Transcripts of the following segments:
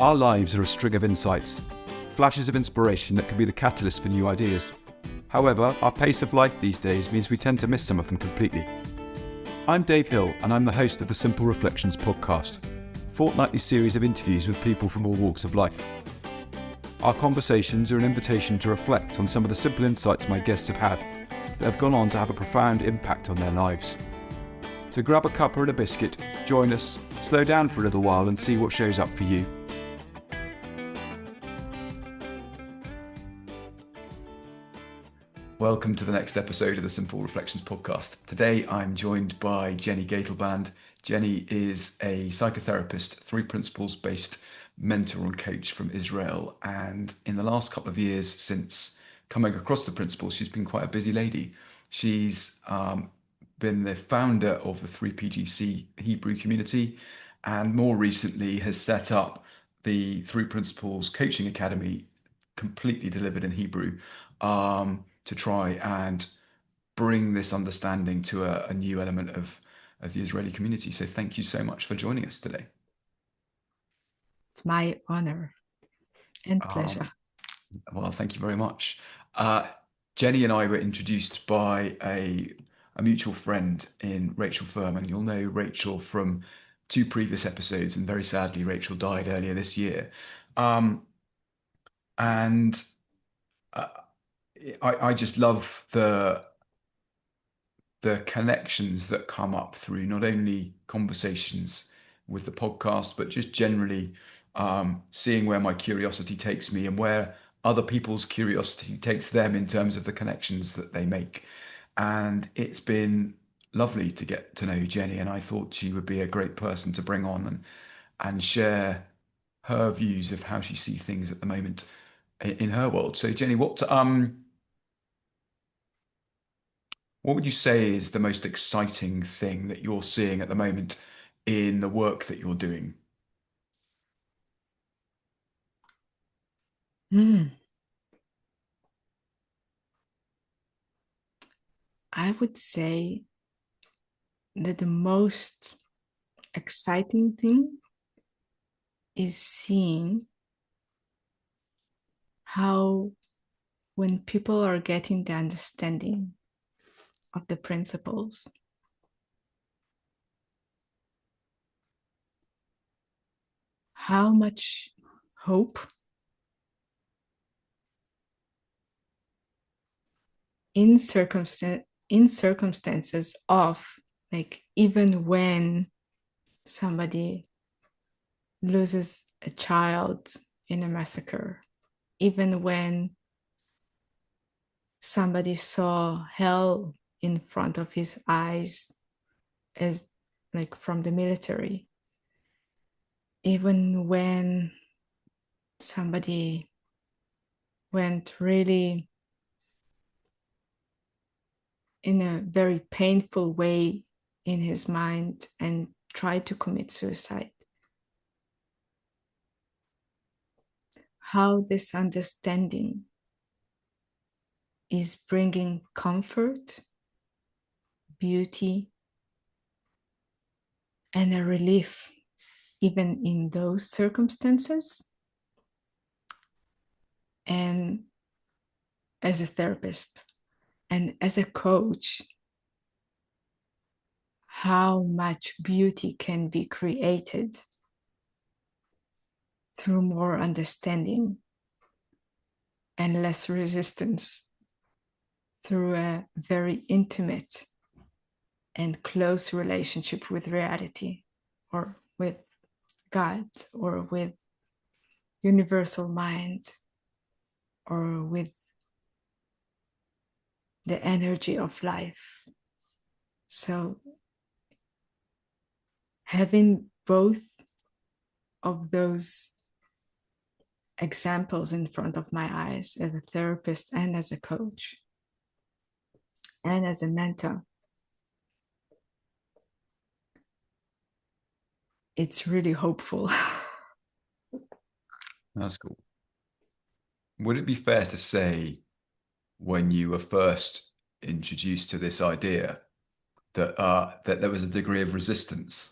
Our lives are a string of insights, flashes of inspiration that can be the catalyst for new ideas. However, our pace of life these days means we tend to miss some of them completely. I'm Dave Hill, and I'm the host of the Simple Reflections podcast, a fortnightly series of interviews with people from all walks of life. Our conversations are an invitation to reflect on some of the simple insights my guests have had that have gone on to have a profound impact on their lives. So grab a cuppa and a biscuit, join us, slow down for a little while and see what shows up for you. Welcome to the next episode of the Simple Reflections podcast. Today I'm joined by Jenny Gaitelband. Jenny is a psychotherapist, 3 principles based mentor and coach from Israel. And in the last couple of years since coming across the principles, she's been quite a busy lady. She's been the founder of the 3PGC Hebrew community, and more recently has set up the 3 Principles Coaching Academy, completely delivered in Hebrew, to try and bring this understanding to a new element of the Israeli community. So thank you so much for joining us today. It's my honor and pleasure. Well, thank you very much. Jenny and I were introduced by a mutual friend in Rachel Firm, and you'll know Rachel from 2 previous episodes, and very sadly Rachel died earlier this year. I just love the connections that come up through not only conversations with the podcast, but just generally seeing where my curiosity takes me and where other people's curiosity takes them in terms of the connections that they make. And it's been lovely to get to know Jenny, and I thought she would be a great person to bring on and share her views of how she sees things at the moment in her world. So Jenny, what would you say is the most exciting thing that you're seeing at the moment in the work that you're doing? I would say that the most exciting thing is seeing how, when people are getting the understanding of the principles, how much hope in circumstances of, like, even when somebody loses a child in a massacre, even when somebody saw hell in front of his eyes, as like from the military, even when somebody went really in a very painful way in his mind and tried to commit suicide. How this understanding is bringing comfort, beauty, and a relief even in those circumstances. And as a therapist and as a coach, how much beauty can be created through more understanding and less resistance, through a very intimate and close relationship with reality, or with God, or with universal mind, or with the energy of life. So having both of those examples in front of my eyes as a therapist and as a coach and as a mentor, it's really hopeful. That's cool. Would it be fair to say, when you were first introduced to this idea, that that there was a degree of resistance?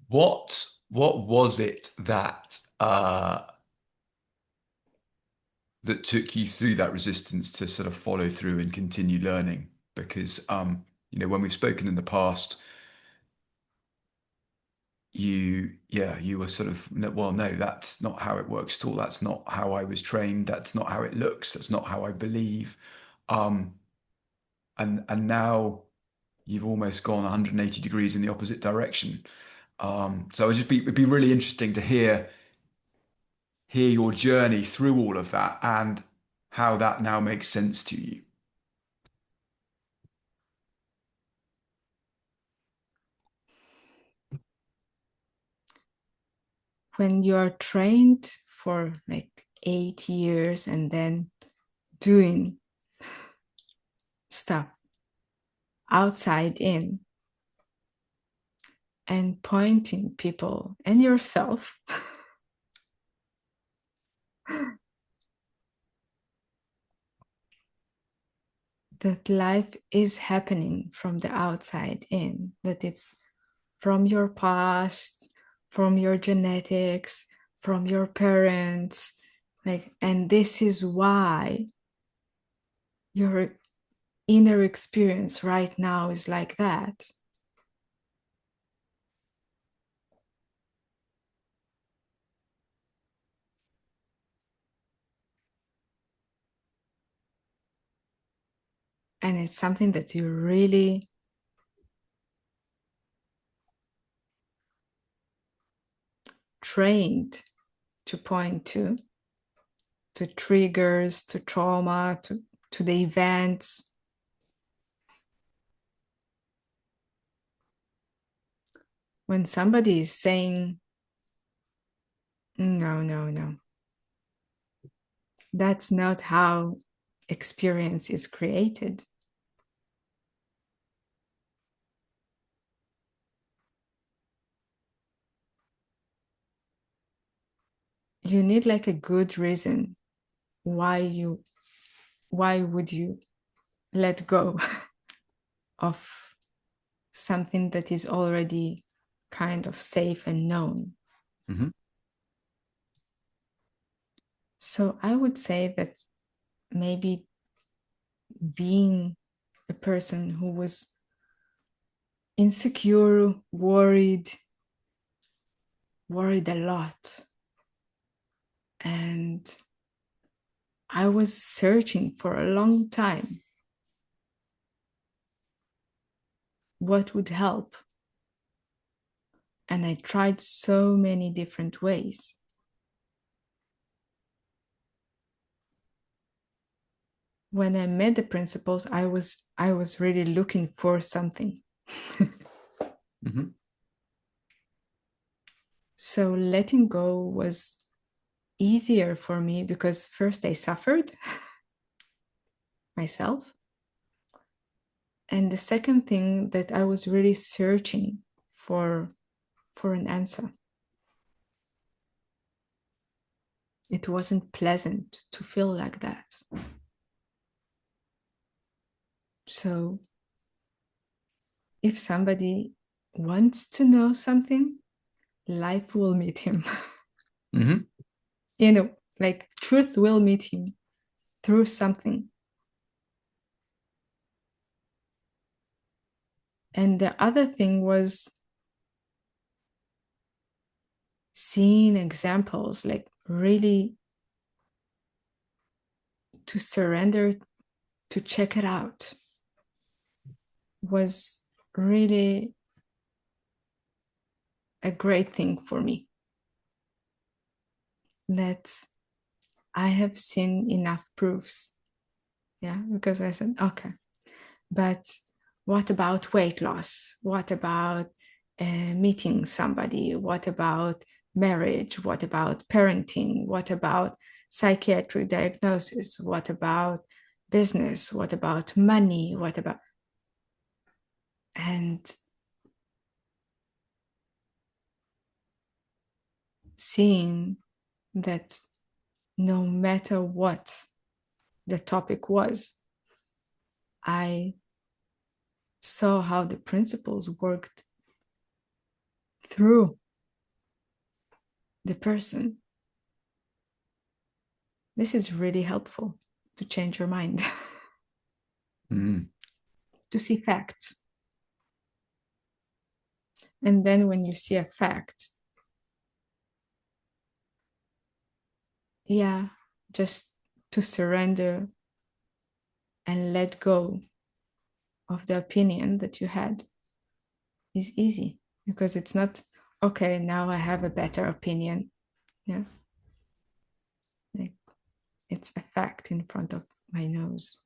What was it that that took you through that resistance to sort of follow through and continue learning? Because when we've spoken in the past, you were sort of, no, well, no, that's not how it works at all. That's not how I was trained. That's not how it looks. That's not how I believe. Um, and now you've almost gone 180 degrees in the opposite direction. It'd be really interesting to hear your journey through all of that and how that now makes sense to you. When you're trained for like 8 years and then doing stuff outside in and pointing people and yourself that life is happening from the outside in, that it's from your past, from your genetics, from your parents, like, and this is why your inner experience right now is like that. And it's something that you really trained to point to triggers, to trauma, to the events. When somebody is saying, no, no, no, that's not how experience is created. You need like a good reason why would you let go of something that is already kind of safe and known. Hmm. So I would say that maybe being a person who was insecure, worried a lot, and I was searching for a long time what would help. And I tried so many different ways. When I met the principles, I was really looking for something. Hmm. So letting go was easier for me because first I suffered myself. And the second thing that I was really searching for an answer. It wasn't pleasant to feel like that. So if somebody wants to know something, life will meet him. Hmm. Like truth will meet him through something. And the other thing was seeing examples, like really to surrender, to check it out, was really a great thing for me. That I have seen enough proofs. Yeah, because I said, okay, but what about weight loss? What about meeting somebody? What about marriage? What about parenting? What about psychiatric diagnosis? What about business? What about money? What about, and seeing that no matter what the topic was, I saw how the principles worked through the person. This is really helpful to change your mind, to see facts. And then when you see a fact, just to surrender and let go of the opinion that you had is easy, because it's not, okay, now I have a better opinion. Yeah. Like, it's a fact in front of my nose.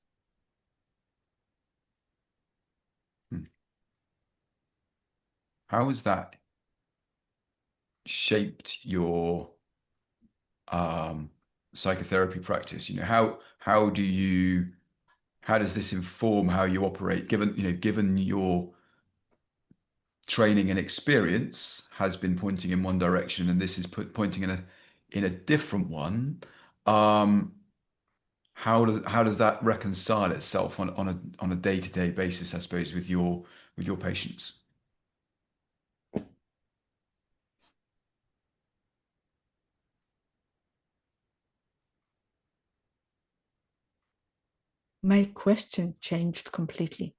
How has that shaped your psychotherapy practice? How does this inform how you operate, given your training and experience has been pointing in one direction and this is pointing in a different one. How does that reconcile itself on a day-to-day basis, I suppose, with your patients? My question changed completely.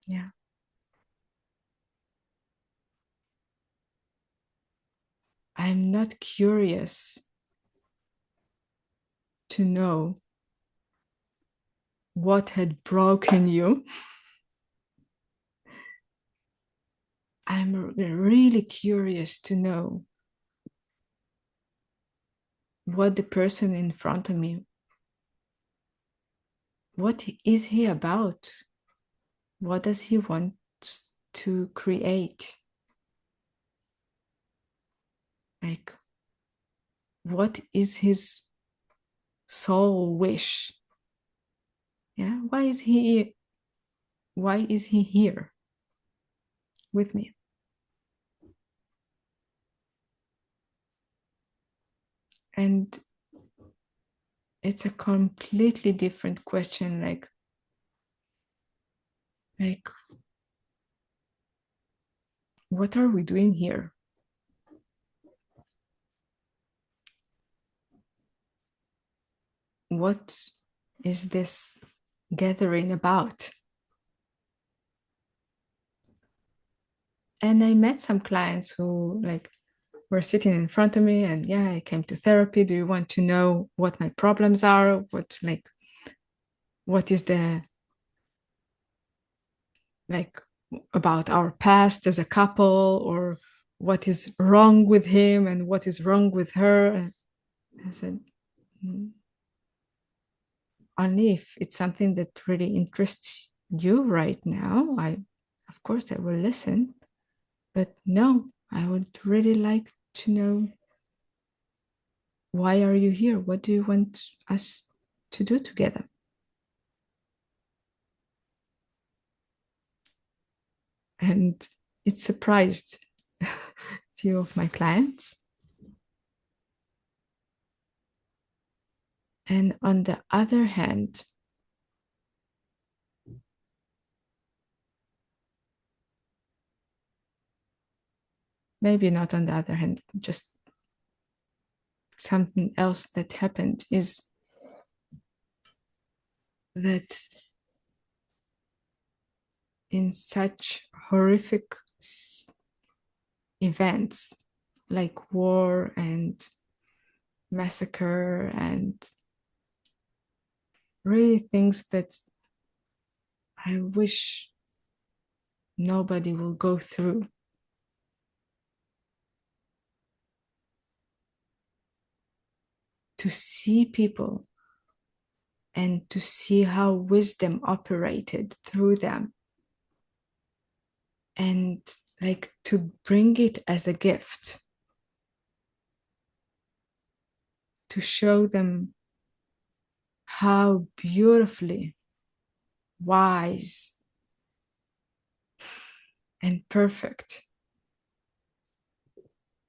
Yeah. I'm not curious to know what had broken you. I'm really curious to know what the person in front of me, what is he about? What does he want to create? Like, what is his soul wish? Yeah, why is he here with me? And it's a completely different question, like what are we doing here? What is this gathering about? And I met some clients who were sitting in front of me, and I came to therapy. Do you want to know what my problems are? What is the about our past as a couple, or what is wrong with him and what is wrong with her? And I said, only if it's something that really interests you right now, of course I will listen. But no, I would really like to know, why are you here? What do you want us to do together? And it surprised a few of my clients. And on the other hand, maybe not on the other hand, just something else that happened is that in such horrific events like war and massacre and really things that I wish nobody will go through, to see people and to see how wisdom operated through them, and to bring it as a gift, to show them how beautifully wise and perfect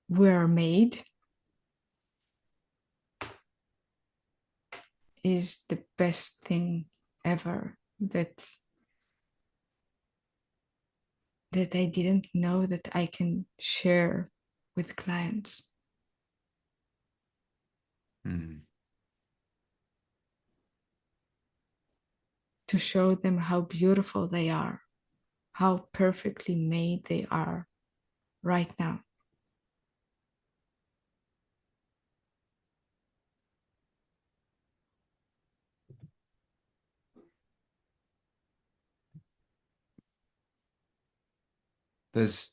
we are made, is the best thing ever that that I didn't know that I can share with clients. Mm. To show them how beautiful they are, how perfectly made they are right now. There's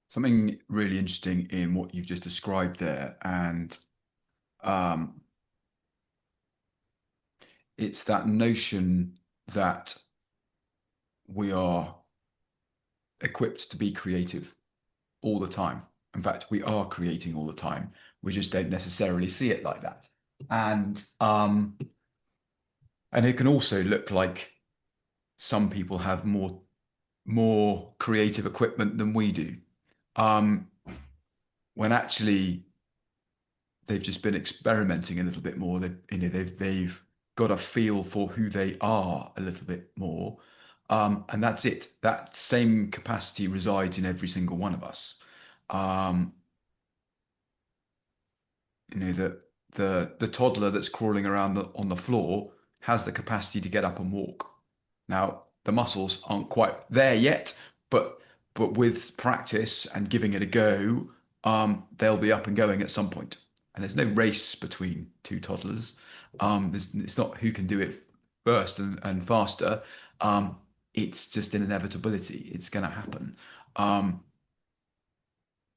something really interesting in what you've just described there, and um, it's that notion that we are equipped to be creative all the time. In fact, we are creating all the time. We just don't necessarily see it like that. And it can also look like some people have more creative equipment than we do. Um, when actually they've just been experimenting a little bit more. They've got a feel for who they are a little bit more, and that's it. That same capacity resides in every single one of us. Um, the toddler that's crawling around on the floor has the capacity to get up and walk. Now, the muscles aren't quite there yet, but with practice and giving it a go, they'll be up and going at some point. And there's no race between two toddlers. It's not who can do it first and faster. Um, it's just an inevitability. It's going to happen um,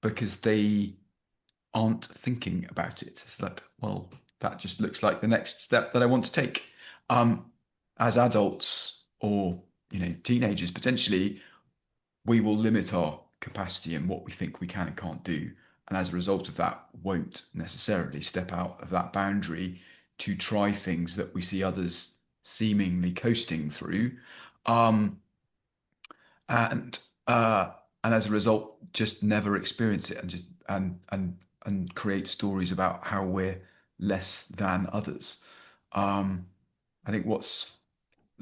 because they aren't thinking about it. It's like, well, that just looks like the next step that I want to take. Um, as adults or teenagers, potentially, we will limit our capacity and what we think we can and can't do. And as a result of that, won't necessarily step out of that boundary to try things that we see others seemingly coasting through. Um, and uh, and as a result, just never experience it and just and create stories about how we're less than others. Um, I think what's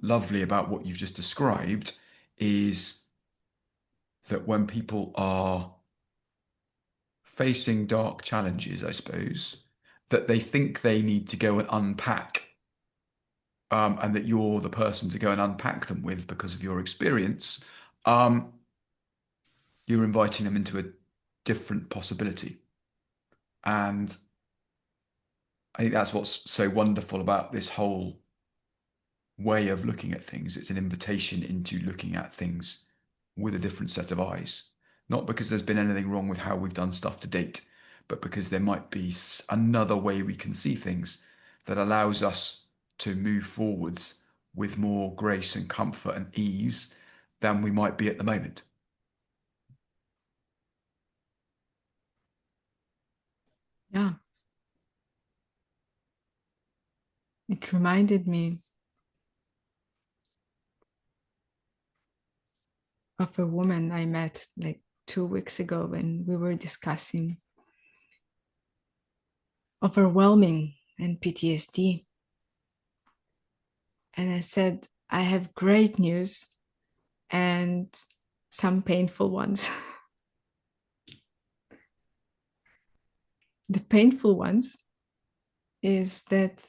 lovely about what you've just described is that when people are facing dark challenges, I suppose, that they think they need to go and unpack, and that you're the person to go and unpack them with because of your experience. Um, you're inviting them into a different possibility. And I think that's what's so wonderful about this whole way of looking at things. It's an invitation into looking at things with a different set of eyes. Not because there's been anything wrong with how we've done stuff to date, but because there might be another way we can see things that allows us to move forwards with more grace and comfort and ease than we might be at the moment. Yeah, it reminded me of a woman I met like 2 weeks ago when we were discussing overwhelming and PTSD. And I said, I have great news and some painful ones. The painful ones is that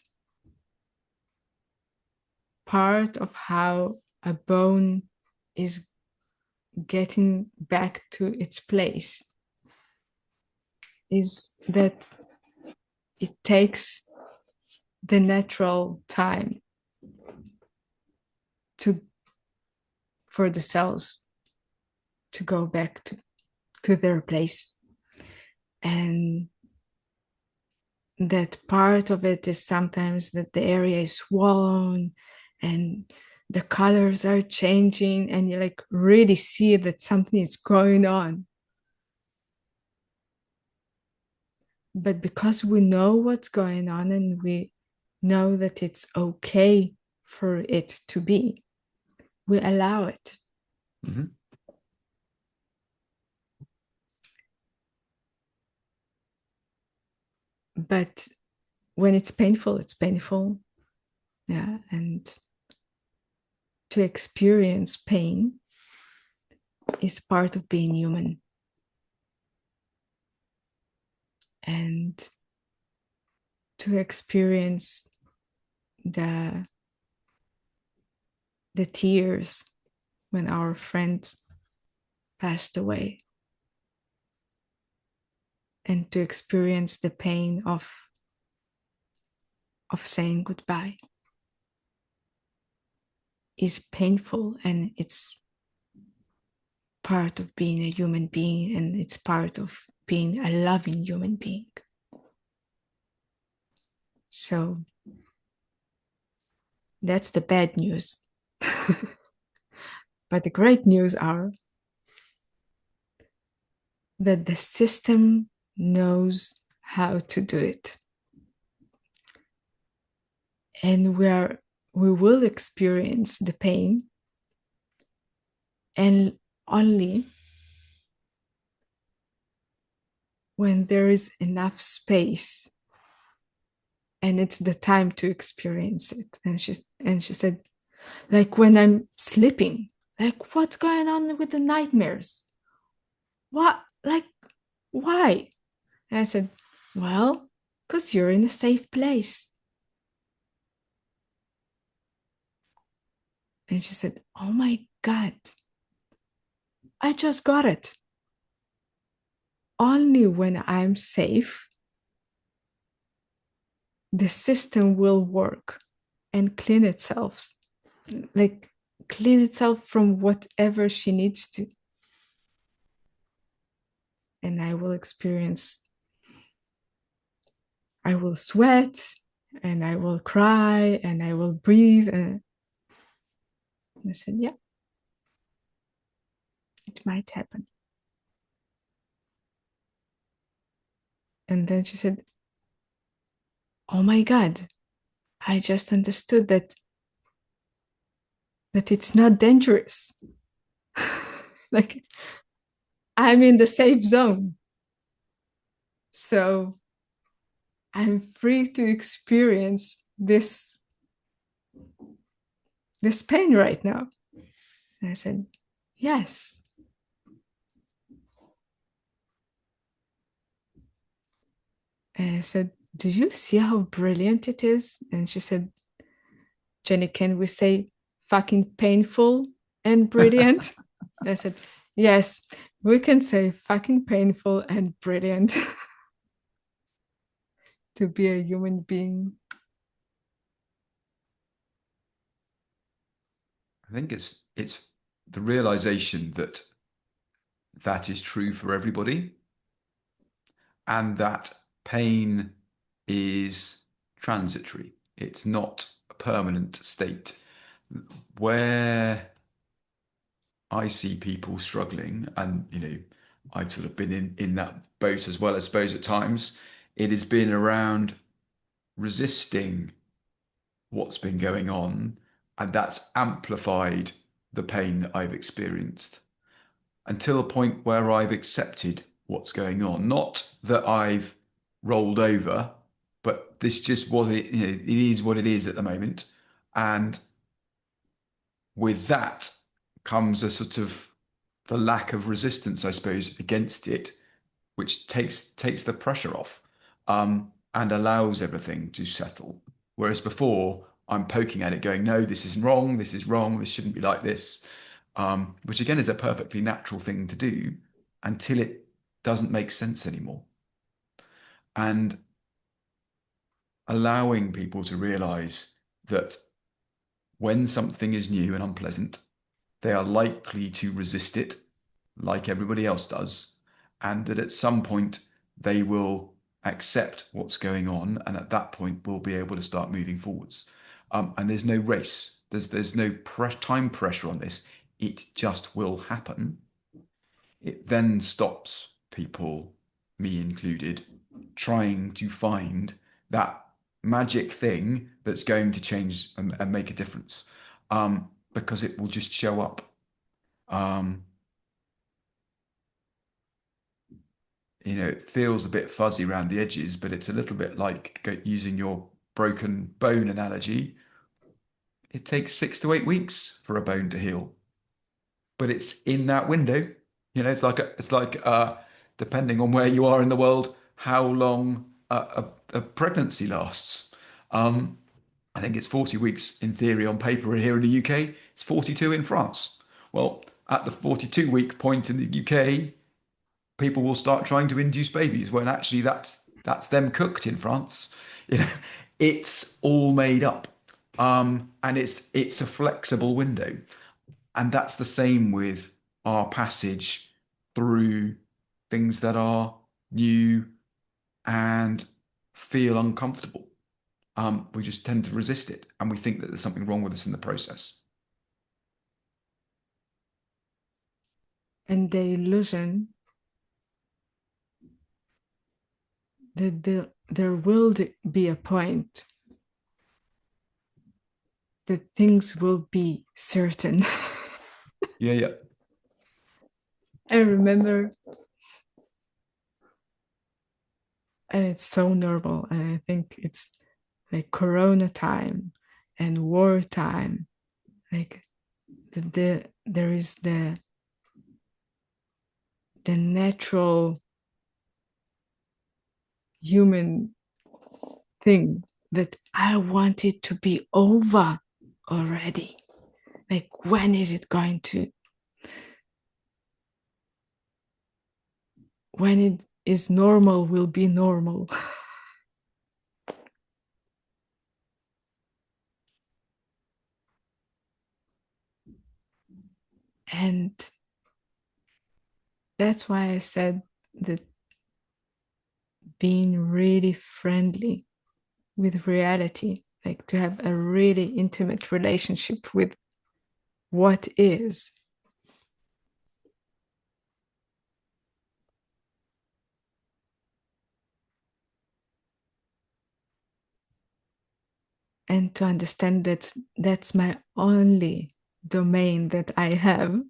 part of how a bone is getting back to its place is that it takes the natural time to for the cells to go back to their place. And that part of it is sometimes that the area is swollen and the colors are changing and you like really see that something is going on. But because we know what's going on and we know that it's okay for it to be, we allow it. Mhm. But when it's painful, it's painful. Yeah. And to experience pain is part of being human. And to experience the tears when our friend passed away, and to experience the pain of saying goodbye is painful, and it's part of being a human being, and it's part of being a loving human being. So that's the bad news. But the great news are that the system knows how to do it. And we will experience the pain, and only when there is enough space and it's the time to experience it. And she said, like when I'm sleeping, like what's going on with the nightmares? What, like, why? And I said, well, because you're in a safe place. And she said, oh my God, I just got it. Only when I'm safe, the system will work and clean itself, like clean itself from whatever she needs to. And I will sweat, and I will cry, and I will breathe. And I said, yeah, it might happen. And then she said, oh my God, I just understood that it's not dangerous. Like I'm in the safe zone. So I'm free to experience this pain right now. And I said, yes. And I said, do you see how brilliant it is? And she said, Jenny, can we say fucking painful and brilliant? I said, yes, we can say fucking painful and brilliant to be a human being. I think it's the realization that that is true for everybody, and that pain is transitory. It's not a permanent state. Where I see people struggling, and I've sort of been in that boat as well, I suppose, at times, it has been around resisting what's been going on, and that's amplified the pain that I've experienced until a point where I've accepted what's going on. Not that I've rolled over, but this just was it. It is what it is at the moment, and with that comes a sort of the lack of resistance, I suppose, against it, which takes the pressure off, and allows everything to settle. Whereas before, I'm poking at it, going, "No, this is wrong. This is wrong. This shouldn't be like this," which again is a perfectly natural thing to do until it doesn't make sense anymore. And allowing people to realize that when something is new and unpleasant, they are likely to resist it like everybody else does, and that at some point they will accept what's going on, and at that point we'll be able to start moving forwards. And there's no race. There's no time pressure on this. It just will happen. It then stops people, me included, trying to find that magic thing that's going to change and make a difference, because it will just show up. Um, it feels a bit fuzzy around the edges, but it's a little bit like using your broken bone analogy. it takes 6 to 8 weeks for a bone to heal, but it's in that window. It's like depending on where you are in the world, how long a pregnancy lasts. Um, I think it's 40 weeks in theory on paper here in the UK. It's 42 in France. Well, at the 42-week point in the UK, people will start trying to induce babies when actually that's them cooked in France. You know, it's all made up. And it's a flexible window. And that's the same with our passage through things that are new and feel uncomfortable. We just tend to resist it, and we think that there's something wrong with us in the process. And the illusion that there will be a point that things will be certain. Yeah, yeah. I remember, and it's so normal, and I think it's like Corona time and war time, like there is the natural human thing that I want it to be over already. Like, when is it going to, when it is normal, will be normal. And that's why I said that being really friendly with reality, like to have a really intimate relationship with what is, and to understand that that's my only domain that I have,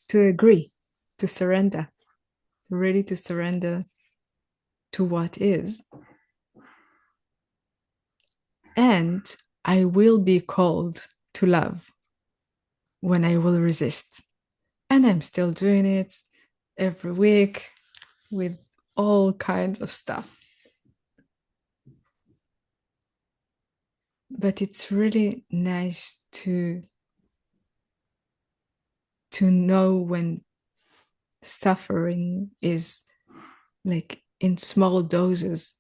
to agree, to surrender, really to surrender to what is. And I will be called to love when I will resist. And I'm still doing it every week with all kinds of stuff. But it's really nice to know when suffering is like in small doses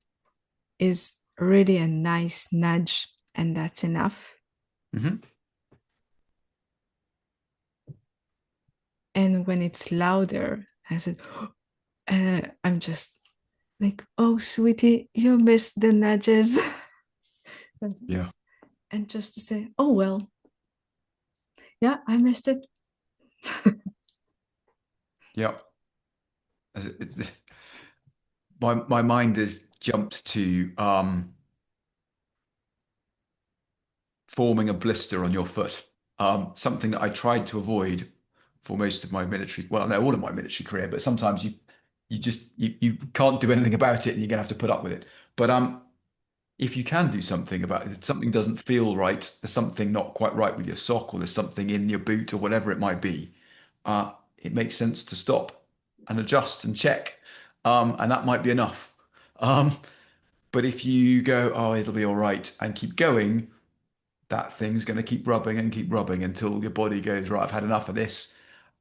is really a nice nudge, and that's enough. Hmm. And when it's louder, I said, I'm just like, oh, sweetie, you missed the nudges. Yeah, And just to say, oh, well, yeah, I missed it. yeah. My mind has jumped to forming a blister on your foot. Something that I tried to avoid for most of my military, well, no, all of my military career, but sometimes you can't do anything about it and you're gonna have to put up with it. But if you can do something about it, if something doesn't feel right, there's something not quite right with your sock, or there's something in your boot, or whatever it might be, it makes sense to stop and adjust and check. And that might be enough. Um, but if you go, oh, it'll be all right, and keep going, that thing's going to keep rubbing until your body goes, right, I've had enough of this.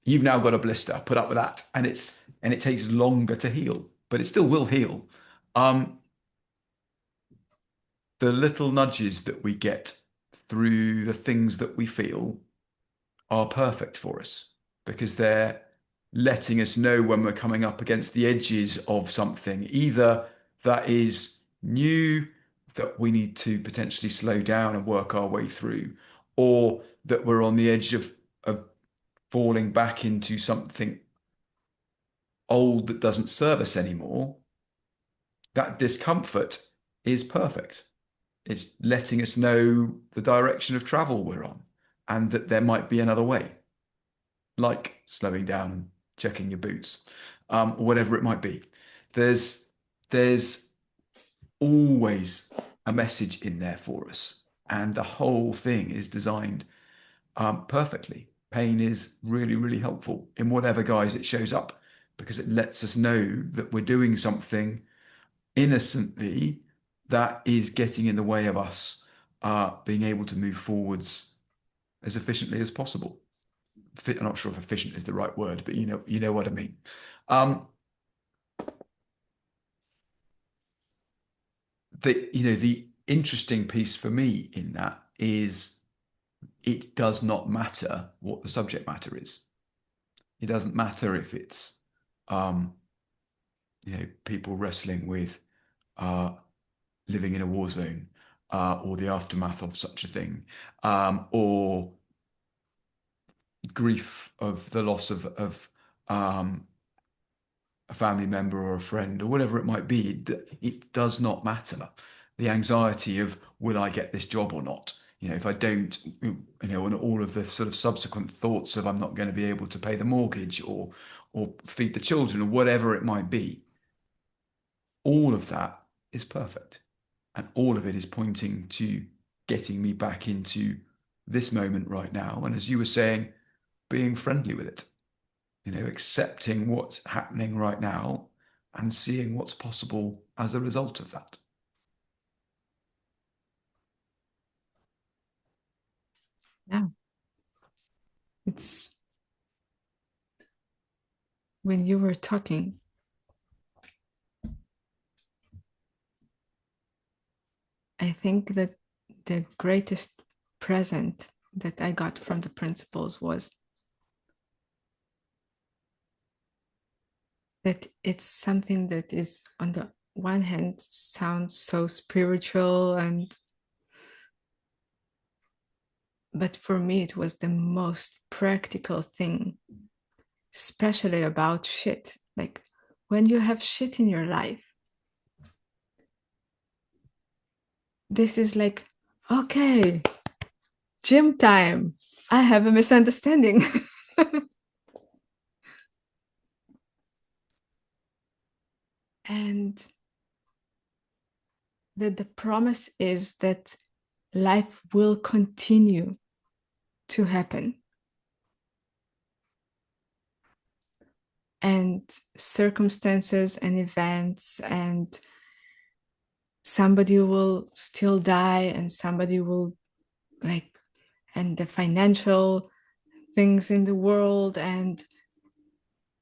You've now got a blister, put up with that. And it takes longer to heal, but it still will heal. Um, the little nudges that we get through the things that we feel are perfect for us because they're letting us know when we're coming up against the edges of something, either that is new, that we need to potentially slow down and work our way through, or that we're on the edge of falling back into something old that doesn't serve us anymore. That discomfort is perfect. It's letting us know the direction of travel we're on and that there might be another way, like slowing down and checking your boots, or whatever it might be. There's there's always a message in there for us. And the whole thing is designed perfectly. Pain is really, really helpful in whatever guise it shows up because it lets us know that we're doing something innocently that is getting in the way of us being able to move forwards as efficiently as possible. I'm not sure if efficient is the right word, but you know what I mean. Um, the interesting piece for me in that is it does not matter what the subject matter is. It doesn't matter if it's um, people wrestling with uh, living in a war zone or the aftermath of such a thing, or grief of the loss of a family member or a friend or whatever it might be. It does not matter. The anxiety of will I get this job or not? If I don't, and all of the sort of subsequent thoughts of I'm not going to be able to pay the mortgage or feed the children or whatever it might be. All of that is perfect. And all of it is pointing to getting me back into this moment right now. And as you were saying, being friendly with it, accepting what's happening right now and seeing what's possible as a result of that. Yeah. It's when you were talking, I think that the greatest present that I got from the principles was that it's something that is, on the one hand, sounds so spiritual, but for me it was the most practical thing, especially about shit. Like when you have shit in your life, this is like, okay, gym time. I have a misunderstanding. And that the promise is that life will continue to happen. And circumstances and events, and somebody will still die, and somebody will, like, and the financial things in the world, and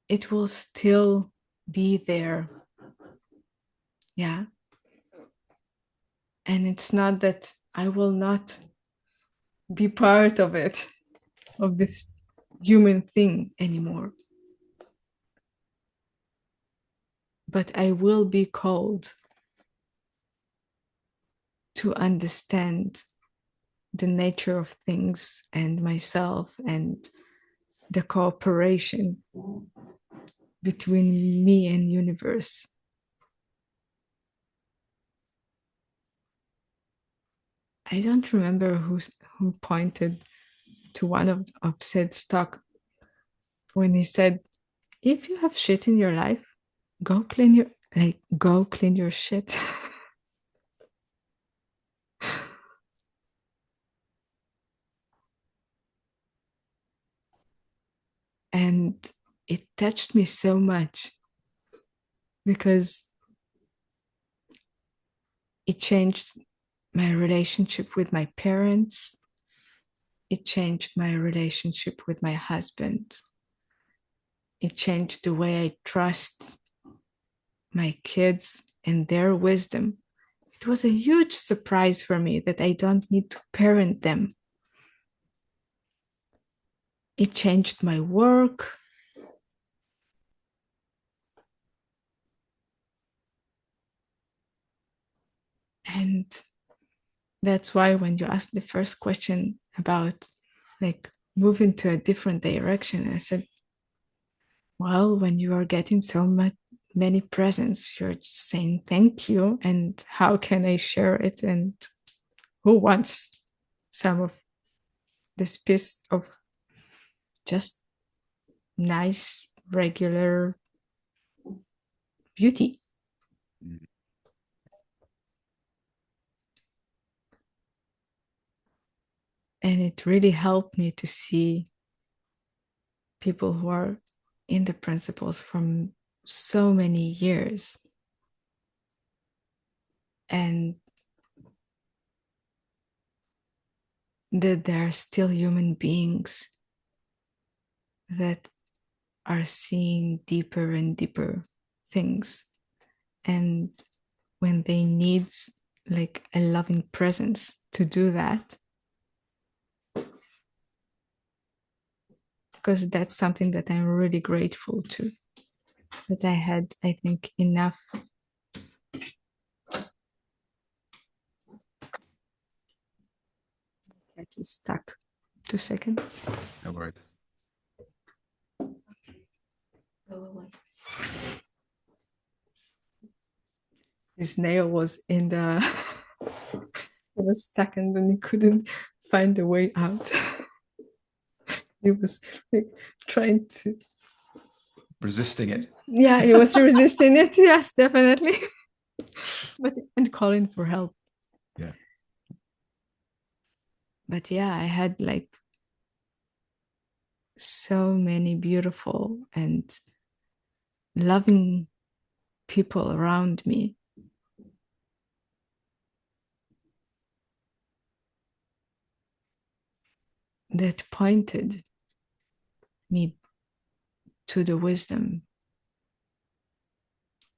it will still be there. Yeah. And it's not that I will not be part of it, of this human thing anymore, but I will be called to understand the nature of things and myself and the cooperation between me and universe. I don't remember who pointed to one of Sid's talk when he said, if you have shit in your life, go clean your shit. And it touched me so much because it changed my relationship with my parents. It changed my relationship with my husband. It changed the way I trust my kids and their wisdom. It was a huge surprise for me that I don't need to parent them. It changed my work. And that's why when you asked the first question about like moving to a different direction, I said, well, when you are getting so many presents, you're just saying thank you. And how can I share it? And who wants some of this piece of just nice, regular beauty? And it really helped me to see people who are in the principles from so many years and that they are still human beings that are seeing deeper and deeper things. And when they need like a loving presence to do that, because that's something that I'm really grateful to, that I had, I think, enough. It is stuck. 2 seconds. No worries. Go away. His nail was in the it was stuck and then he couldn't find a way out. He was like trying to Resisting it. yeah, he was resisting it, yes, definitely. But and calling for help. Yeah. But yeah, I had like so many beautiful and loving people around me that pointed me to the wisdom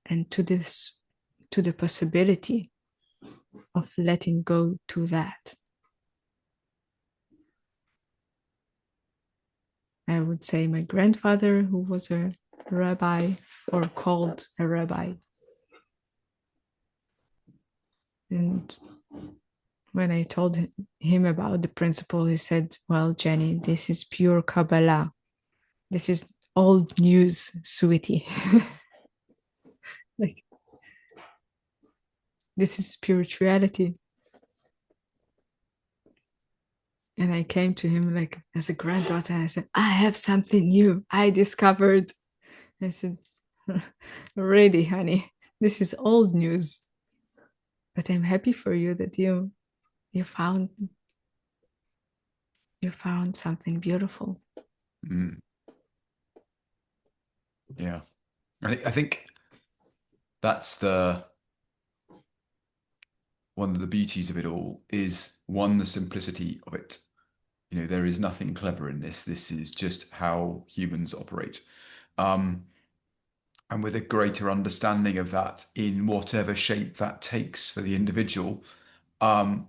and to the possibility of letting go to that. I would say my grandfather, who was a rabbi or called a rabbi. And when I told him about the principle, he said, well, Jenny, this is pure Kabbalah. This is old news, sweetie. Like, this is spirituality. And I came to him like as a granddaughter. And I said, I have something new. I discovered. I said, really, honey, this is old news. But I'm happy for you that you found something beautiful. Mm. Yeah. I think that's one of the beauties of it all is one, the simplicity of it. You know, there is nothing clever in this. This is just how humans operate. Um, and with a greater understanding of that in whatever shape that takes for the individual, um,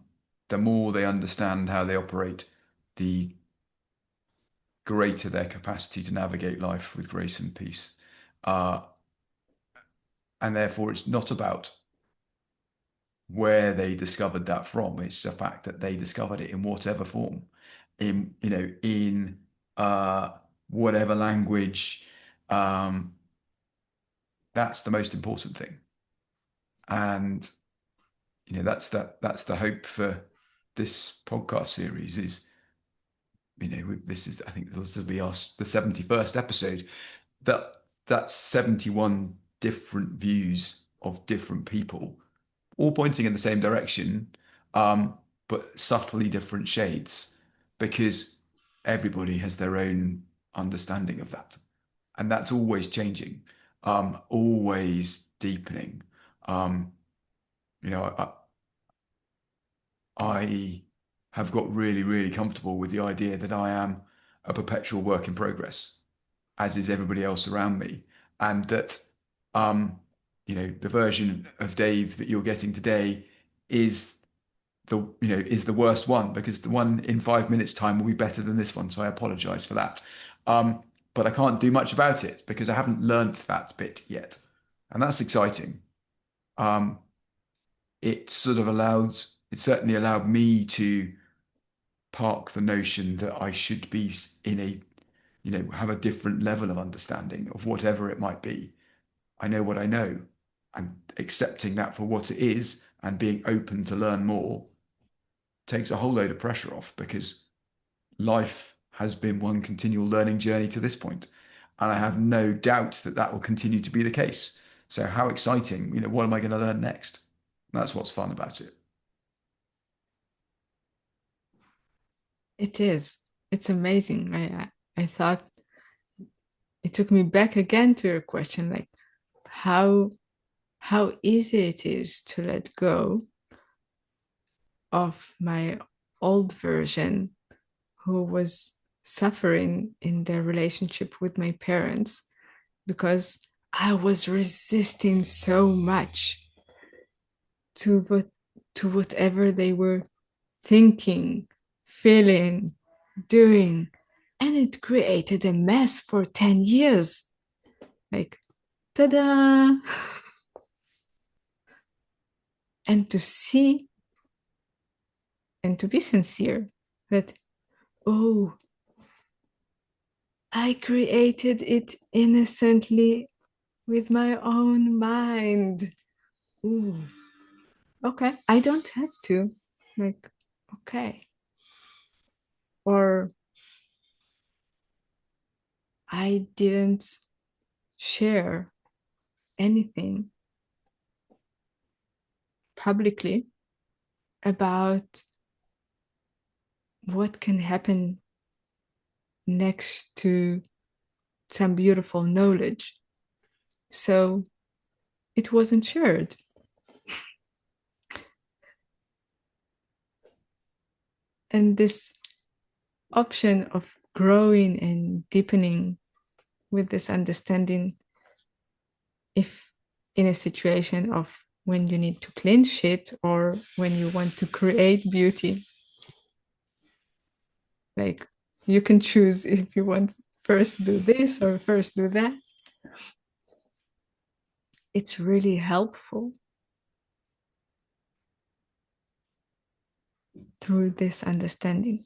the more they understand how they operate, the greater their capacity to navigate life with grace and peace. Uh, and therefore, it's not about where they discovered that from. It's the fact that they discovered it in whatever form, in uh, whatever language. Um, that's the most important thing, and that's the hope for this podcast series. Is this is I think this will be the 71st episode. That's 71 different views of different people all pointing in the same direction, um, but subtly different shades, because everybody has their own understanding of that, and that's always changing, always deepening. Um, you know, I have got really, really comfortable with the idea that I am a perpetual work in progress, as is everybody else around me, and that um, the version of Dave that you're getting today is is the worst one, because the one in 5 minutes time will be better than this one. So I apologize for that. But I can't do much about it because I haven't learnt that bit yet. And that's exciting. Um, it certainly allowed me to park the notion that I should be in have a different level of understanding of whatever it might be. I know what I know, and accepting that for what it is and being open to learn more takes a whole load of pressure off, because life has been one continual learning journey to this point, and I have no doubt that that will continue to be the case. So how exciting, what am I going to learn next? That's what's fun about it. It is. It's amazing. I thought it took me back again to your question, like how easy it is to let go of my old version who was suffering in their relationship with my parents because I was resisting so much to whatever they were thinking, feeling, doing. And it created a mess for 10 years. Like, ta-da! And to see and to be sincere that, oh, I created it innocently with my own mind. Ooh, okay, I don't have to. Like, okay. Or I didn't share anything publicly about what can happen next to some beautiful knowledge. So it wasn't shared. And this option of growing and deepening with this understanding, if in a situation of when you need to clean shit or when you want to create beauty, like you can choose if you want first do this or first do that. It's really helpful through this understanding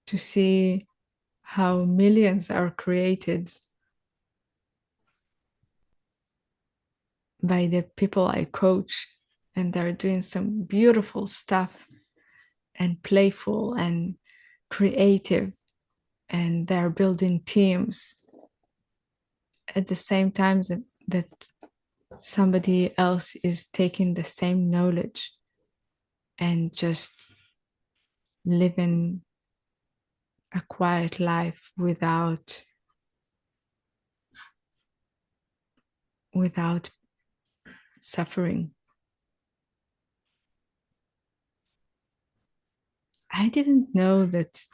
to see how millions are created by the people I coach, and they're doing some beautiful stuff and playful and creative, and they're building teams at the same time that somebody else is taking the same knowledge and just living a quiet life without suffering. I didn't know that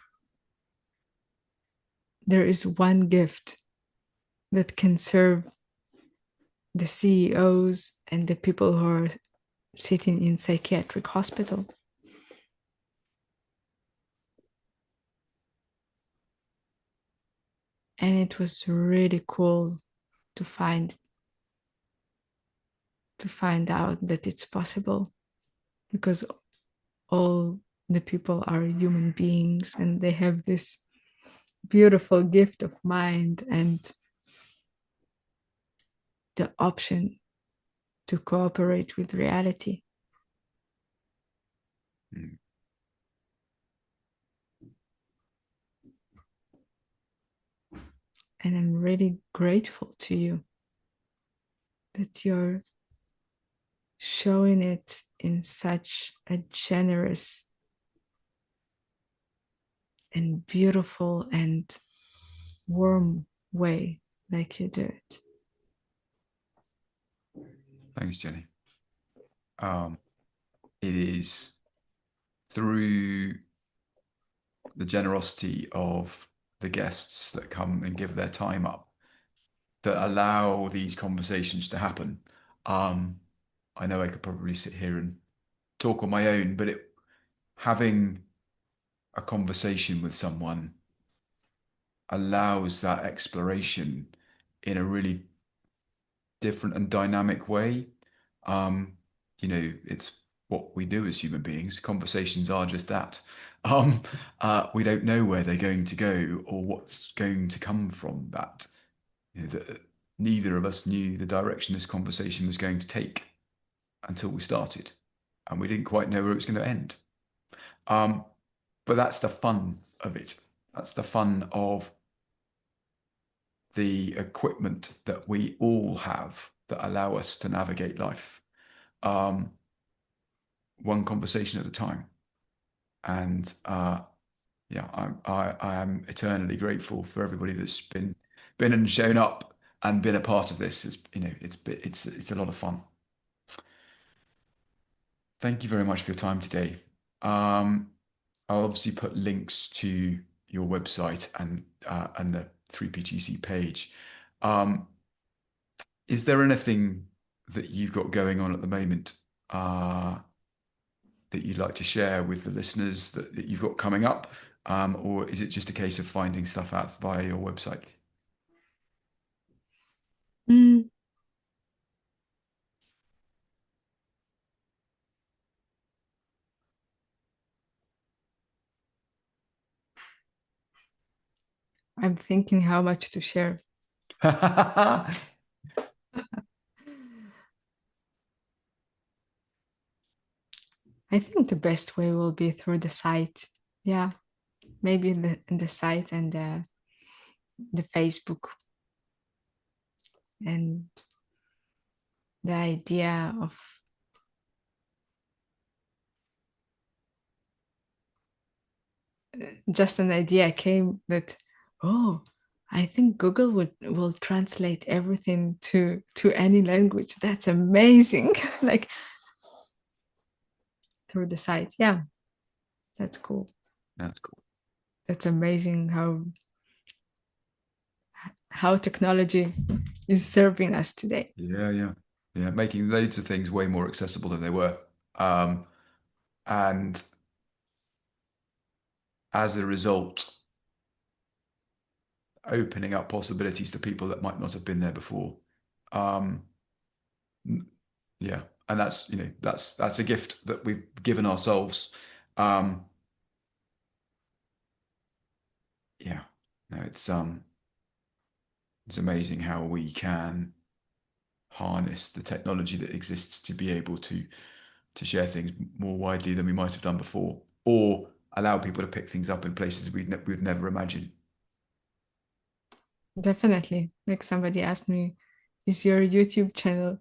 there is one gift that can serve the CEOs and the people who are sitting in psychiatric hospital. And it was really cool to find out that it's possible, because all the people are human beings and they have this beautiful gift of mind and the option to cooperate with reality. Mm. And I'm really grateful to you that you're showing it in such a generous and beautiful and warm way like you do it. Thanks, Jenny. It is through the generosity of the guests that come and give their time up that allow these conversations to happen. Um, I know I could probably sit here and talk on my own, but having a conversation with someone allows that exploration in a really different and dynamic way. Um, it's what we do as human beings. Conversations are just that. Um, we don't know where they're going to go or what's going to come from that. Neither of us knew the direction this conversation was going to take until we started, and we didn't quite know where it was going to end. Um, but that's the fun of it. That's the fun of the equipment that we all have that allow us to navigate life, one conversation at a time. And yeah, I am eternally grateful for everybody that's been and shown up and been a part of this. It's a lot of fun. Thank you very much for your time today. I'll obviously put links to your website and the 3PGC page. Um, is there anything that you've got going on at the moment that you'd like to share with the listeners that you've got coming up? Or is it just a case of finding stuff out via your website? Mm, I'm thinking how much to share. I think the best way will be through the site. Yeah, maybe in the site and the Facebook, and the idea of just an idea came that, oh, I think Google will translate everything to any language. That's amazing. Like through the site. Yeah, that's cool. That's cool. That's amazing how technology is serving us today. Yeah, making loads of things way more accessible than they were. And as a result, opening up possibilities to people that might not have been there before. Um, yeah, and that's a gift that we've given ourselves. Um, yeah, no, it's amazing how we can harness the technology that exists to be able to share things more widely than we might have done before, or allow people to pick things up in places we'd never imagine. Definitely. Like somebody asked me, is your YouTube channel,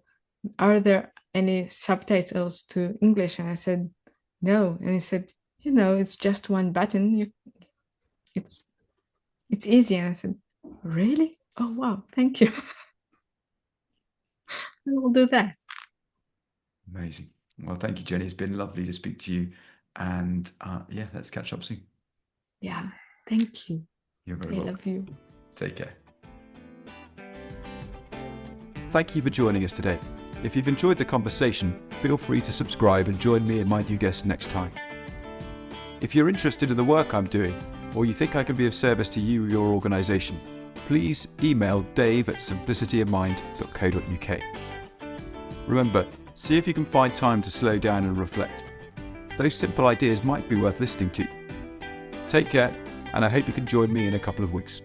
are there any subtitles to English? And I said, no. And he said, it's just one button. It's it's easy. And I said, really? Oh wow, thank you. I will do that. Amazing. Well, thank you, Jenny. It's been lovely to speak to you. And yeah, let's catch up soon. Yeah, thank you. You're very I welcome. love you. Take care. Thank you for joining us today. If you've enjoyed the conversation, feel free to subscribe and join me and my new guest next time. If you're interested in the work I'm doing, or you think I can be of service to you or your organisation, please email dave@simplicityofmind.co.uk. Remember, see if you can find time to slow down and reflect. Those simple ideas might be worth listening to. Take care, and I hope you can join me in a couple of weeks.